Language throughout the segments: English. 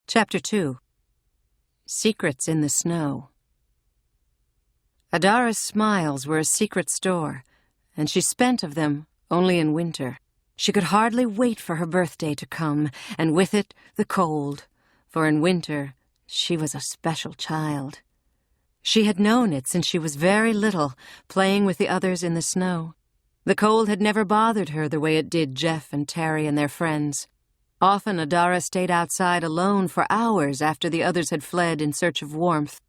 Chapter 2. Secrets in the Snow. Adara's smiles were a secret store, and she spent of them only in winter. She could hardly wait for her birthday to come, and with it the cold, for in winter she was a special child. She had known it since she was very little, playing with the others in the snow. The cold had never bothered her the way it did Jeff and Terry and their friends. Often Adara stayed outside alone for hours after the others had fled in search of warmth,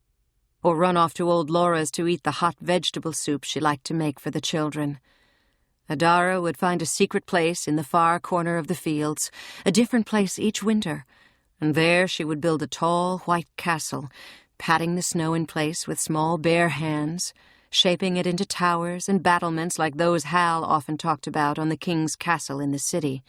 or run off to old Laura's to eat the hot vegetable soup she liked to make for the children. Adara would find a secret place in the far corner of the fields, a different place each winter, and there she would build a tall white castle, patting the snow in place with small bare hands, shaping it into towers and battlements like those Hal often talked about on the king's castle in the city.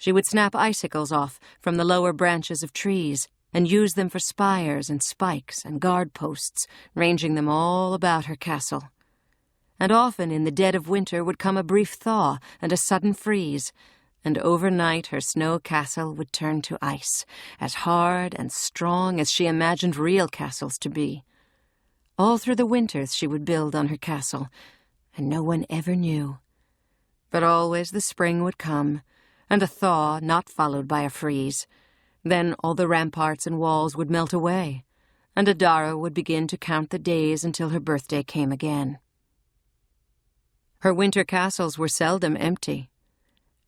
She would snap icicles off from the lower branches of trees and use them for spires and spikes and guard posts, ranging them all about her castle. And often in the dead of winter would come a brief thaw and a sudden freeze, and overnight her snow castle would turn to ice, as hard and strong as she imagined real castles to be. All through the winters she would build on her castle, and no one ever knew. But always the spring would come, and a thaw not followed by a freeze. Then all the ramparts and walls would melt away, and Adara would begin to count the days until her birthday came again. Her winter castles were seldom empty.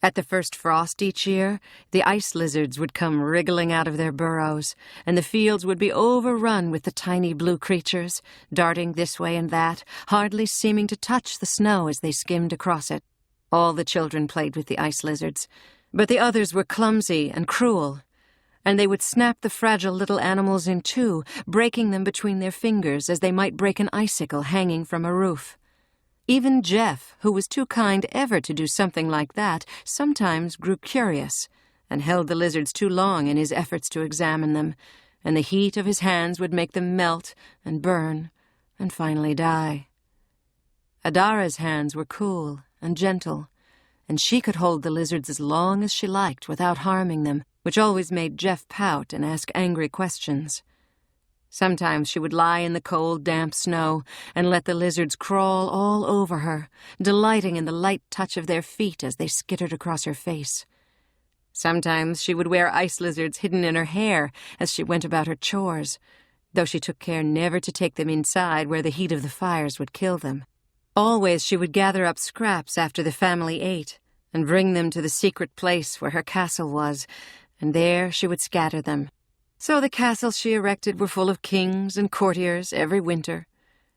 At the first frost each year, the ice lizards would come wriggling out of their burrows, and the fields would be overrun with the tiny blue creatures, darting this way and that, hardly seeming to touch the snow as they skimmed across it. All the children played with the ice lizards, but the others were clumsy and cruel, and they would snap the fragile little animals in two, breaking them between their fingers as they might break an icicle hanging from a roof. Even Jeff, who was too kind ever to do something like that, sometimes grew curious and held the lizards too long in his efforts to examine them, and the heat of his hands would make them melt and burn and finally die. Adara's hands were cool and gentle, and she could hold the lizards as long as she liked without harming them, which always made Jeff pout and ask angry questions. Sometimes she would lie in the cold, damp snow and let the lizards crawl all over her, delighting in the light touch of their feet as they skittered across her face. Sometimes she would wear ice lizards hidden in her hair as she went about her chores, though she took care never to take them inside where the heat of the fires would kill them. Always she would gather up scraps after the family ate and bring them to the secret place where her castle was, and there she would scatter them. So the castles she erected were full of kings and courtiers every winter,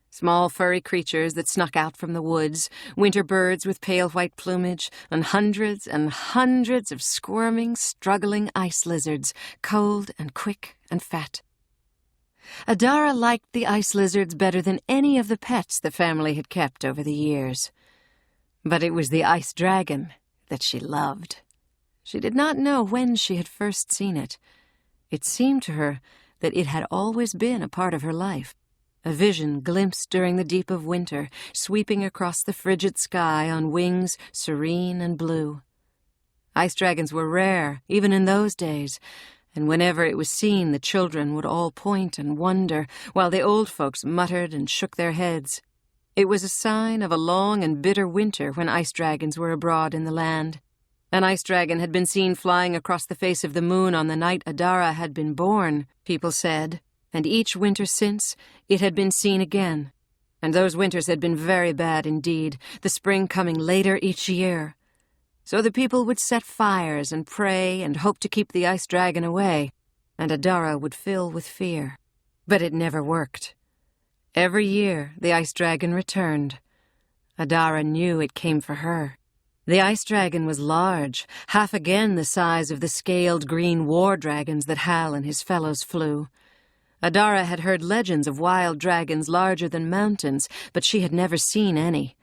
small furry creatures that snuck out from the woods, winter birds with pale white plumage, and hundreds of squirming, struggling ice lizards, cold and quick and fat. Adara liked the ice lizards better than any of the pets the family had kept over the years. But it was the ice dragon that she loved. She did not know when she had first seen it. It seemed to her that it had always been a part of her life, a vision glimpsed during the deep of winter, sweeping across the frigid sky on wings serene and blue. Ice dragons were rare, even in those days, and whenever it was seen, the children would all point and wonder, while the old folks muttered and shook their heads. It was a sign of a long and bitter winter when ice dragons were abroad in the land. An ice dragon had been seen flying across the face of the moon on the night Adara had been born, people said, and each winter since it had been seen again. And those winters had been very bad indeed, the spring coming later each year. So the people would set fires and pray and hope to keep the ice dragon away, and Adara would fill with fear. But it never worked. Every year the ice dragon returned. Adara knew it came for her. The ice dragon was large, half again the size of the scaled green war dragons that Hal and his fellows flew. Adara had heard legends of wild dragons larger than mountains, but she had never seen any.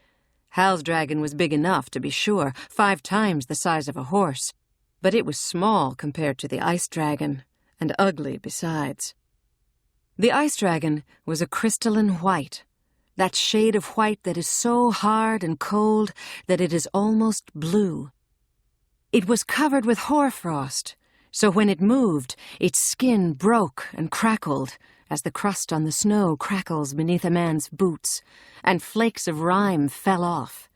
Hal's dragon was big enough, to be sure, 5 times the size of a horse, but it was small compared to the ice dragon, and ugly besides. The ice dragon was a crystalline white, that shade of white that is so hard and cold that it is almost blue. It was covered with hoarfrost, So when it moved, its skin broke and crackled, as the crust on the snow crackles beneath a man's boots, and flakes of rime fell off.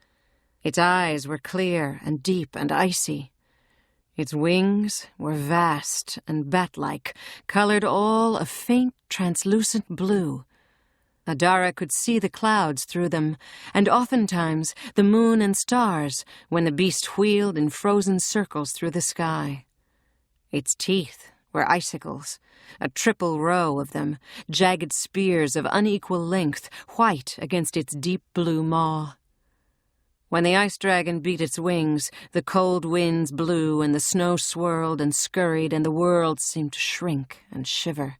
Its eyes were clear and deep and icy. Its wings were vast and bat-like, colored all a faint, translucent blue. Adara could see the clouds through them, and oftentimes the moon and stars when the beast wheeled in frozen circles through the sky. Its teeth were icicles, a triple row of them, jagged spears of unequal length, white against its deep blue maw. When the ice dragon beat its wings, the cold winds blew and the snow swirled and scurried and the world seemed to shrink and shiver.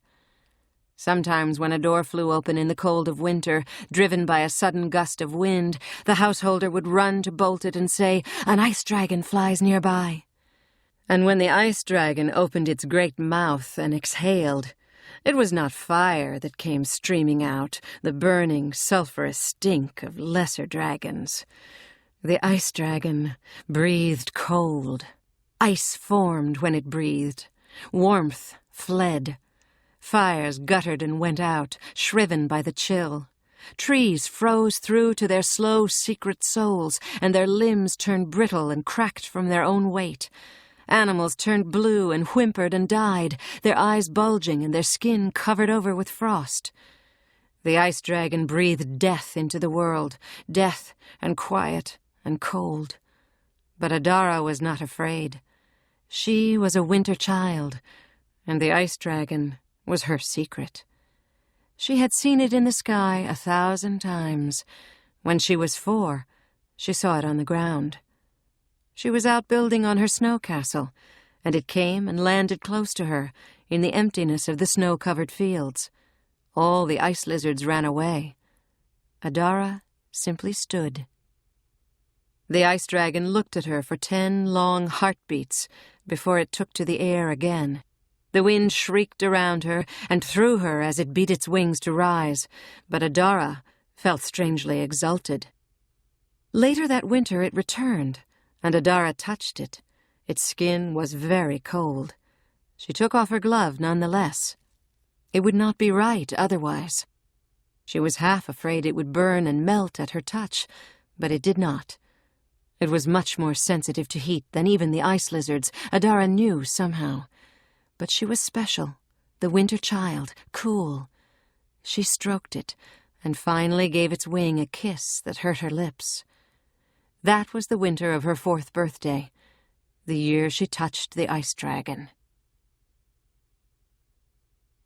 Sometimes when a door flew open in the cold of winter, driven by a sudden gust of wind, the householder would run to bolt it and say, "An ice dragon flies nearby." And when the ice dragon opened its great mouth and exhaled, it was not fire that came streaming out, the burning, sulphurous stink of lesser dragons. The ice dragon breathed cold. Ice formed when it breathed. Warmth fled. Fires guttered and went out, shriven by the chill. Trees froze through to their slow, secret souls, and their limbs turned brittle and cracked from their own weight. Animals turned blue and whimpered and died, their eyes bulging and their skin covered over with frost. The ice dragon breathed death into the world, death and quiet and cold. But Adara was not afraid. She was a winter child, and the ice dragon was her secret. She had seen it in the sky 1,000 times. When she was 4, she saw it on the ground. She was out building on her snow castle, and it came and landed close to her in the emptiness of the snow-covered fields. All the ice lizards ran away. Adara simply stood. The ice dragon looked at her for 10 long heartbeats before it took to the air again. The wind shrieked around her and through her as it beat its wings to rise, but Adara felt strangely exulted. Later that winter it returned, and Adara touched it. Its skin was very cold. She took off her glove nonetheless. It would not be right otherwise. She was half afraid it would burn and melt at her touch, but it did not. It was much more sensitive to heat than even the ice lizards, Adara knew somehow. But she was special, the winter child, cool. She stroked it, and finally gave its wing a kiss that hurt her lips. That was the winter of her 4th birthday, the year she touched the ice dragon.